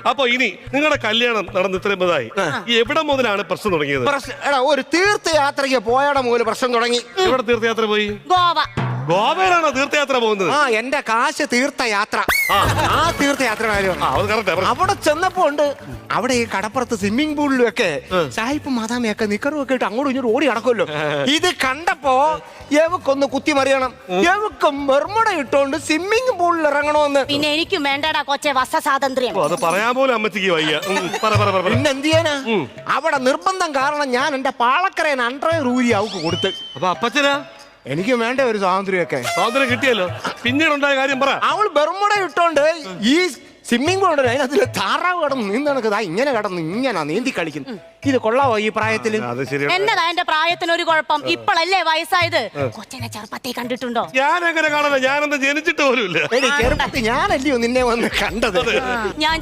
അപ്പൊ ഇനി നിങ്ങളുടെ കല്യാണം നടന്ന് ഇത്രയും ഇതായി എവിടെ മുതലാണ് പ്രശ്നം തുടങ്ങിയത്? എടാ ഒരു തീർത്ഥയാത്രയ്ക്ക് പോയാടെ മുതൽ പ്രശ്നം തുടങ്ങി. എവിടെ തീർത്ഥയാത്ര പോയി? ഗോവ. ഗോവയിലാണോ തീർത്ഥയാത്ര പോകുന്നത്? ആ എന്റെ കാശ് തീർത്ഥയാത്ര. ആ തീർത്ഥയാത്ര കാര്യമാണ്. അത് കറക്റ്റ്. അവിടെ ചെന്നപ്പോ ഉണ്ട് അവിടെ ഈ കടപ്പുറത്ത് സ്വിമ്മിംഗ് പൂളിലും ഒക്കെ സായിപ്പും മാതാമയൊക്കെ നിക്കറും ഒക്കെ ഇട്ട് അങ്ങോട്ടും ഇങ്ങോട്ടും ഓടി നടക്കുമല്ലോ. ഇത് കണ്ടപ്പോ എവക്കൊന്ന് കുത്തിമറിയണം. എവക്ക് ബർമുഡ ഇട്ടോണ്ട് സ്വിമ്മിംഗ് പൂളിൽ ഇറങ്ങണമെന്ന്. പിന്നെ എനിക്കും വേണ്ടടാ കൊച്ചെ വസ്ത്ര സ്വാതന്ത്ര്യം. അത് പറയാൻ പോലും അമ്മച്ചിക്ക് വയ്യ. പിന്നെ എന്ത് ചെയ്യാനാ? അവിടെ നിർബന്ധം കാരണം ഞാൻ എന്റെ പാളക്കരേന് അണ്ടർവെയർ ഊരി അവക്ക് കൊടുത്ത്. അപ്പൊ അപ്പച്ചനാ? എനിക്ക് വേണ്ട ഒരു സ്വാതന്ത്ര്യമൊക്കെ. സ്വാതന്ത്ര്യം കിട്ടിയല്ലോ. പിന്നീട് ഉണ്ടായ കാര്യം പറ. അവൾ ബർമുഡ ഇട്ടോണ്ട് ഈ സ്വിമ്മിംഗ് പൂൾ അതിനകത്തില് താറാവ് കടന്ന് നീന്തണക്ക് ഇങ്ങനെ കടന്ന് ഇങ്ങനെ നീന്തി കളിക്കുന്നു. ഇത് കൊള്ളാവോ ഈ പ്രായത്തില്? എന്നതാ എന്റെ പ്രായത്തിന് ഒരു കുഴപ്പം? ഇപ്പോഴല്ലേ വയസ്സായത്. കൊച്ചിനെ ചെറുപ്പത്തെ കണ്ടിട്ടുണ്ടോ? ഞാൻ എങ്ങനെ കാണാനോ? ഞാനൊന്ന് ജനിച്ചിട്ട് പോലുമില്ല. ചെറുപ്പത്തിൽ ഞാനല്ലയോ നിന്നെ വന്ന് കണ്ടത്. ഞാൻ